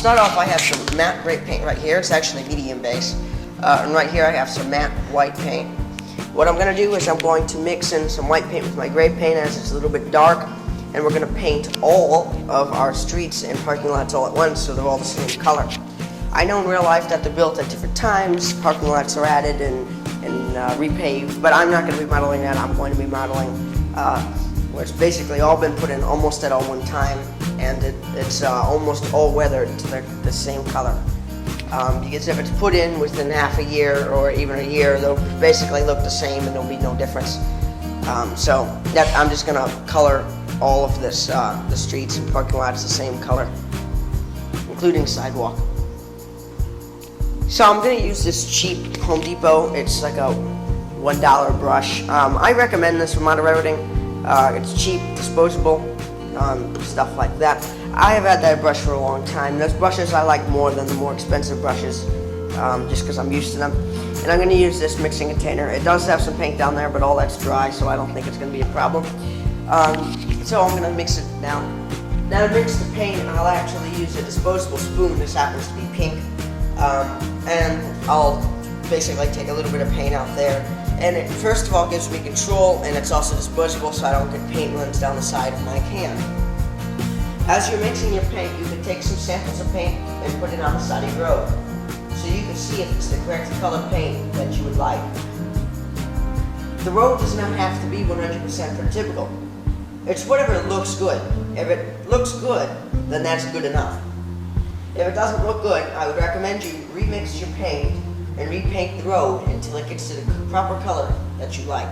start off, I have some matte gray paint right here. It's actually medium base. And right here I have some matte white paint. What I'm going to do is I'm going to mix in some white paint with my gray paint as it's a little bit dark. And we're going to paint all of our streets and parking lots all at once so they're all the same color. I know in real life that they're built at different times. Parking lots are added and repaved, but I'm not going to be modeling that. I'm going to be modeling where it's basically all been put in almost at all one time, and it's almost all weathered to the same color. Because if it's put in within half a year or even a year, they'll basically look the same and there'll be no difference. So I'm just going to color all of this, the streets and parking lots the same color, including sidewalk. So I'm going to use this cheap Home Depot. It's like a $1 brush. I recommend this for model railroading. It's cheap, disposable, stuff like that. I have had that brush for a long time. Those brushes I like more than the more expensive brushes, just because I'm used to them. And I'm going to use this mixing container. It does have some paint down there, but all that's dry, so I don't think it's going to be a problem. So I'm going to mix it now. Now to mix the paint, I'll actually use a disposable spoon. This happens to be pink. And I'll basically take a little bit of paint out there. And it first of all gives me control, and it's also disposable so I don't get paint runs down the side of my can. As you're mixing your paint, you can take some samples of paint and put it on the side of your road, so you can see if it's the correct color paint that you would like. The road does not have to be 100% prototypical. It's whatever looks good. If it looks good, then that's good enough. If it doesn't look good, I would recommend you remix your paint and repaint the road until it gets to the proper color that you like.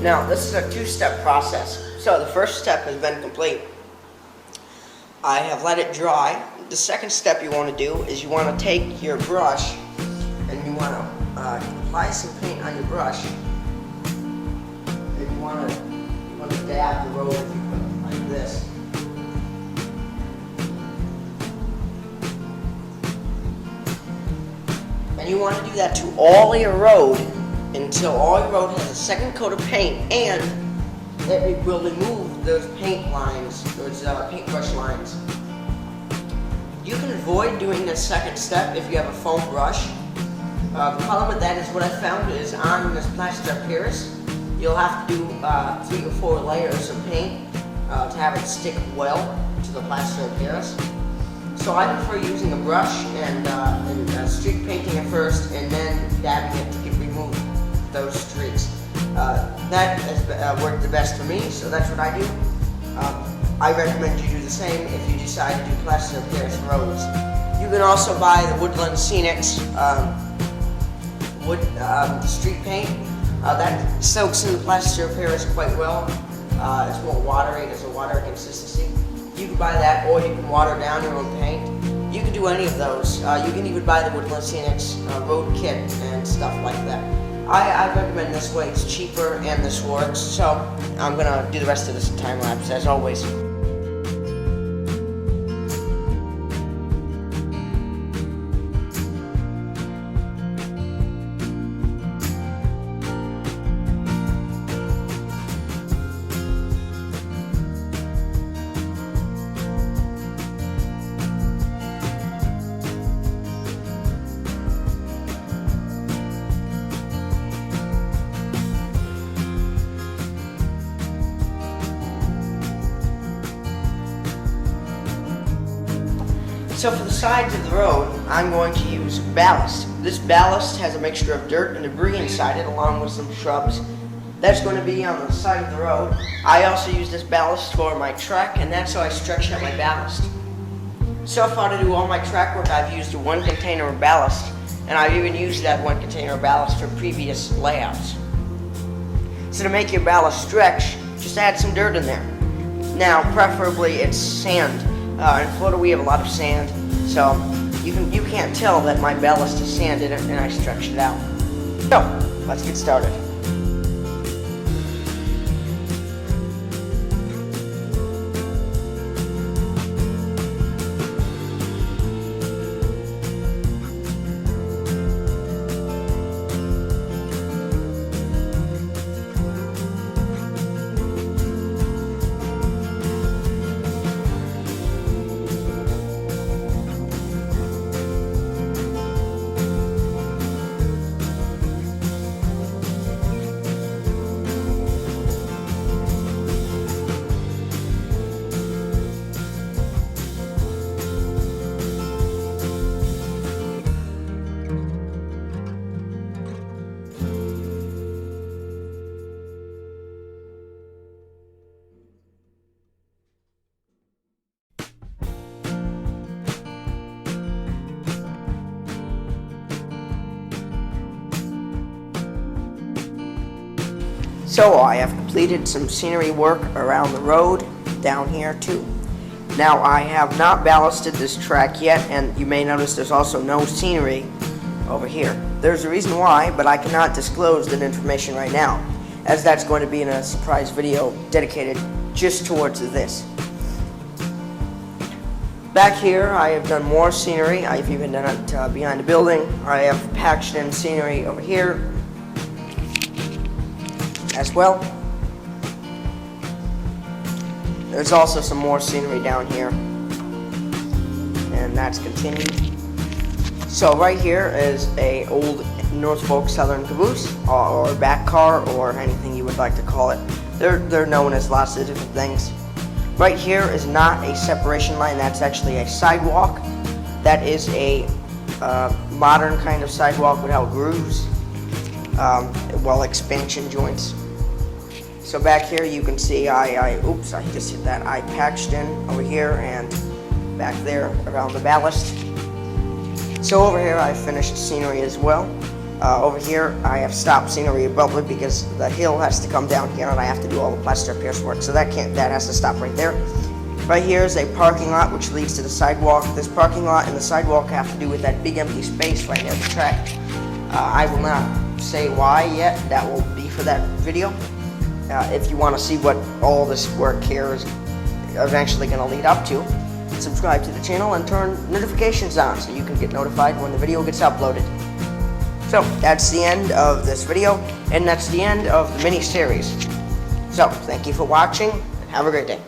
Now, this is a two-step process. So the first step has been complete. I have let it dry. The second step you want to do is you want to take your brush and you want to apply some paint on your brush. And you want to dab the road if you put it like this. And you want to do that to all your road until all your road has a second coat of paint, and it will remove those paint lines, those paintbrush lines. You can avoid doing this second step if you have a foam brush. The problem with that is what I found is on this plaster of Paris, you'll have to do 3 or 4 layers of paint to have it stick well to the plaster of Paris. So I prefer using a brush and streak painting it first and then dabbing it to remove those streaks. That has worked the best for me, so that's what I do. I recommend you do the same if you decide to do plaster of Paris roads. You can also buy the Woodland Scenics street paint. That soaks in the plaster of Paris quite well. It's more watery, there's a water consistency. You can buy that, or you can water down your own paint. You can do any of those. You can even buy the Woodland Scenics road kit and stuff like that. I recommend this way. It's cheaper and this works. So I'm gonna do the rest of this time lapse as always. So for the sides of the road, I'm going to use ballast. This ballast has a mixture of dirt and debris inside it, along with some shrubs. That's going to be on the side of the road. I also use this ballast for my track, and that's how I stretch out my ballast. So far, to do all my track work, I've used 1 container of ballast, and I've even used that 1 container of ballast for previous layouts. So to make your ballast stretch, just add some dirt in there. Now, preferably it's sand. In Florida, we have a lot of sand, so you can't tell that my ballast is sand in it, and I stretched it out. So, let's get started. So I have completed some scenery work around the road down here too. Now I have not ballasted this track yet, and you may notice there's also no scenery over here. There's a reason why, but I cannot disclose that information right now, as that's going to be in a surprise video dedicated just towards this. Back here I have done more scenery. I've even done it behind the building. I have patched in scenery over here as well. There's also some more scenery down here, and that's continued. So right here is a old Norfolk Southern caboose, or back car, or anything you would like to call it. They're known as lots of different things. Right here is not a separation line, that's actually a sidewalk. That is a modern kind of sidewalk without grooves, expansion joints. So back here you can see oops, I just hit that. I patched in over here and back there around the ballast. So over here I finished scenery as well. Over here I have stopped scenery abruptly because the hill has to come down here and I have to do all the plaster pierce work. So that has to stop right there. Right here is a parking lot which leads to the sidewalk. This parking lot and the sidewalk have to do with that big empty space right near the track. I will not say why yet. That will be for that video. If you want to see what all this work here is eventually going to lead up to, subscribe to the channel and turn notifications on so you can get notified when the video gets uploaded. So that's the end of this video, and that's the end of the mini-series. So thank you for watching, and have a great day.